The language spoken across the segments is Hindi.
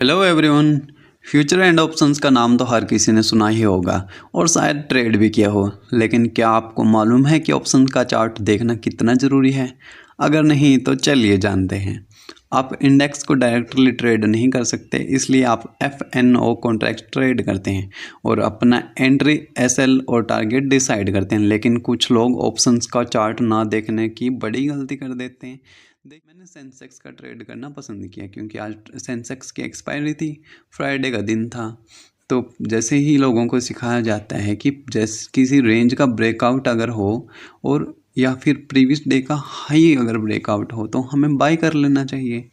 Hello everyone. Future and options का नाम तो हर किसी ने सुना ही होगा और शायद ट्रेड भी किया हो, लेकिन क्या आपको मालूम है कि ऑप्शन का चार्ट देखना कितना ज़रूरी है? अगर नहीं तो चलिए जानते हैं। आप इंडेक्स को डायरेक्टली ट्रेड नहीं कर सकते, इसलिए आप FNO कॉन्ट्रैक्ट ट्रेड करते हैं और अपना एंट्री SL और टारगेट डिसाइड करते हैं। लेकिन कुछ लोग ऑप्शंस का चार्ट ना देखने की बड़ी गलती कर देते हैं। देख, मैंने सेंसेक्स का ट्रेड करना पसंद किया क्योंकि आज सेंसेक्स की एक्सपायरी थी, फ्राइडे का दिन था। तो जैसे ही लोगों को सिखाया जाता है कि जैसे किसी रेंज का ब्रेकआउट अगर हो और या फिर प्रीवियस डे का हाई अगर ब्रेकआउट हो तो हमें बाय कर लेना चाहिए।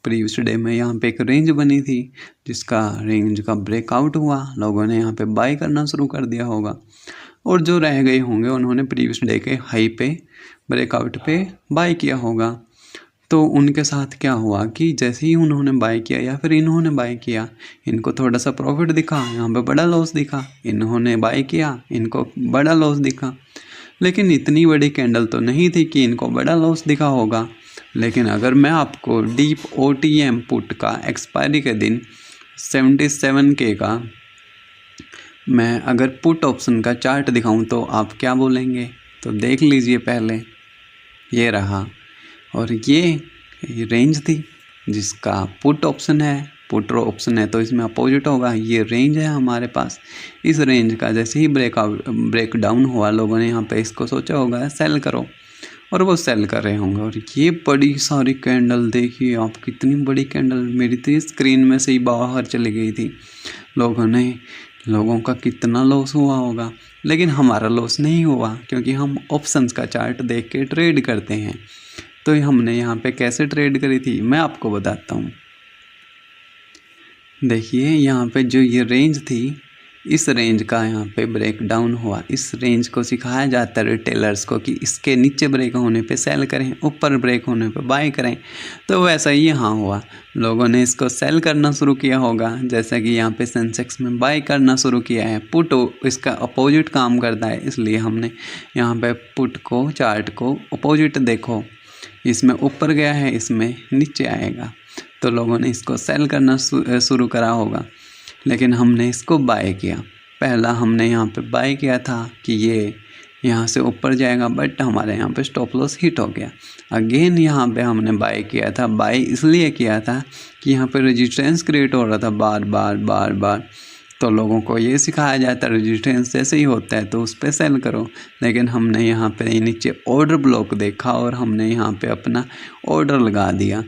प्रीवियस डे में यहाँ पे एक रेंज बनी थी, जिसका रेंज का ब्रेकआउट हुआ, लोगों ने यहाँ पे बाय करना शुरू कर दिया होगा और जो रह गए होंगे उन्होंने प्रीवियस डे के हाई पे ब्रेकआउट पे बाय किया होगा। तो उनके साथ क्या हुआ कि जैसे ही उन्होंने बाय किया या फिर इन्होंने बाय किया, इनको थोड़ा सा प्रॉफिट दिखा, यहाँ पे बड़ा लॉस दिखा। इन्होंने बाय किया, इनको बड़ा लॉस दिखा। लेकिन इतनी बड़ी कैंडल तो नहीं थी कि इनको बड़ा लॉस दिखा होगा। लेकिन अगर मैं आपको डीप OTM पुट का एक्सपायरी के दिन 77K का मैं अगर पुट ऑप्शन का चार्ट दिखाऊं तो आप क्या बोलेंगे? तो देख लीजिए पहले, ये रहा और ये रेंज थी जिसका पुट ऑप्शन है। पुट ऑप्शन है तो इसमें अपोजिट होगा। ये रेंज है हमारे पास। इस रेंज का जैसे ही ब्रेक डाउन हुआ, लोगों ने यहाँ पे इसको सोचा होगा सेल करो और वो सेल कर रहे होंगे। और ये बड़ी सारी कैंडल देखिए आप, कितनी बड़ी कैंडल, मेरी तो स्क्रीन में से ही बाहर चली गई थी। लोगों का कितना लॉस हुआ होगा, लेकिन हमारा लॉस नहीं हुआ क्योंकि हम ऑप्शंस का चार्ट देख के ट्रेड करते हैं। तो हमने यहाँ पे कैसे ट्रेड करी थी मैं आपको बताता हूँ। देखिए यहाँ पे जो ये रेंज थी, इस रेंज का यहाँ पे ब्रेक डाउन हुआ। इस रेंज को सिखाया जाता है रिटेलर्स को कि इसके नीचे ब्रेक होने पे सेल करें, ऊपर ब्रेक होने पे बाय करें। तो वैसा ही यहाँ हुआ, लोगों ने इसको सेल करना शुरू किया होगा। जैसा कि यहाँ पे सेंसेक्स में बाय करना शुरू किया है। पुट इसका अपोजिट काम करता है, इसलिए हमने यहाँ पे पुट को चार्ट को अपोजिट देखो, इसमें ऊपर गया है, इसमें नीचे आएगा। तो लोगों ने इसको सेल करना शुरू करा होगा, लेकिन हमने इसको बाय किया। पहला हमने यहाँ पे बाय किया था कि ये यहाँ से ऊपर जाएगा, बट हमारे यहाँ पे स्टॉप लॉस हिट हो गया। अगेन यहाँ पे हमने बाय किया था। बाय इसलिए किया था कि यहाँ पे रेजिस्टेंस क्रिएट हो रहा था बार बार। तो लोगों को ये सिखाया जाता है रेजिस्टेंस जैसे ही होता है तो उस पर सेल करो। लेकिन हमने यहाँ पे नीचे ऑर्डर ब्लॉक देखा और हमने यहाँ पे अपना ऑर्डर लगा दिया।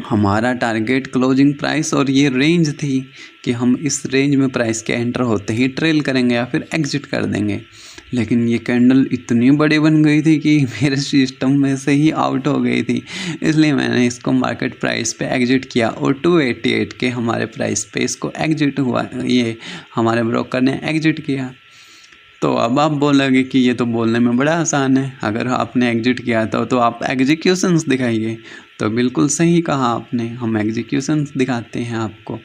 हमारा टारगेट क्लोजिंग प्राइस और ये रेंज थी कि हम इस रेंज में प्राइस के एंटर होते ही ट्रेल करेंगे या फिर एग्जिट कर देंगे। लेकिन ये कैंडल इतनी बड़ी बन गई थी कि मेरे सिस्टम में से ही आउट हो गई थी, इसलिए मैंने इसको मार्केट प्राइस पे एग्जिट किया और 288 के हमारे प्राइस पे इसको एग्जिट हुआ। ये हमारे ब्रोकर ने एग्जिट किया। तो अब आप बोलोगे कि ये तो बोलने में बड़ा आसान है, अगर आपने एग्जिट किया था तो आप एग्जीक्यूशंस दिखाइए। तो बिल्कुल सही कहा आपने, हम एग्जीक्यूशंस दिखाते हैं आपको।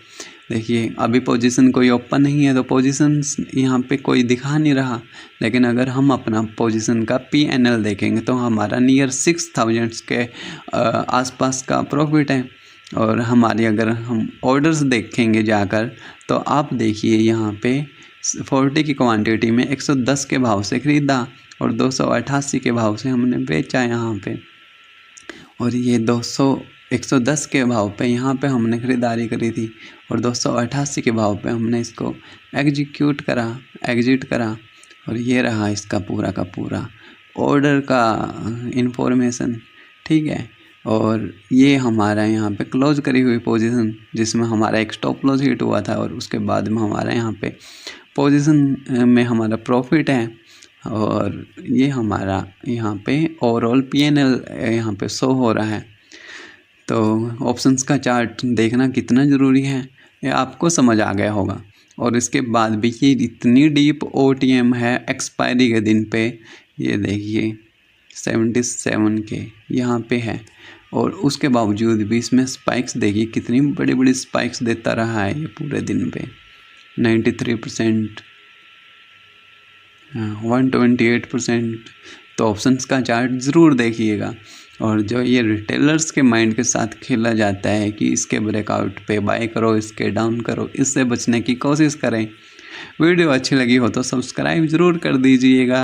देखिए अभी पोजीशन कोई ओपन नहीं है तो पोजीशंस यहाँ पे कोई दिखा नहीं रहा, लेकिन अगर हम अपना पोजीशन का PNL देखेंगे तो हमारा नियर 6000 के आसपास का प्रॉफिट है। और हमारी अगर हम ऑर्डर्स देखेंगे जाकर तो आप देखिए यहाँ पे 40 की क्वांटिटी में 110 के भाव से ख़रीदा और 288 के भाव से हमने बेचा यहाँ पे। और ये 110 के भाव पे यहाँ पे हमने ख़रीदारी करी थी और 288 के भाव पे हमने इसको एग्जिट करा। और ये रहा इसका पूरा का पूरा ऑर्डर का इंफॉर्मेशन, ठीक है। और ये हमारा यहाँ पे क्लोज करी हुई पोजीशन जिसमें हमारा एक स्टॉप लॉस हिट हुआ था और उसके बाद में हमारा यहाँ पे पोजीशन में हमारा प्रॉफिट है। और ये हमारा यहाँ पे ओवरऑल PNL यहाँ पे शो हो रहा है। तो ऑप्शंस का चार्ट देखना कितना ज़रूरी है ये आपको समझ आ गया होगा। और इसके बाद भी ये इतनी डीप OTM है एक्सपायरी के दिन पे, ये देखिए 77K यहाँ पे है और उसके बावजूद भी इसमें स्पाइक्स देखिए कितनी बड़ी बड़ी स्पाइक्स देता रहा है ये पूरे दिन पे। 93%, 128%। तो ऑप्शंस का चार्ट ज़रूर देखिएगा। और जो ये रिटेलर्स के माइंड के साथ खेला जाता है कि इसके ब्रेकआउट पे बाय करो, इसके डाउन करो, इससे बचने की कोशिश करें। वीडियो अच्छी लगी हो तो सब्सक्राइब ज़रूर कर दीजिएगा।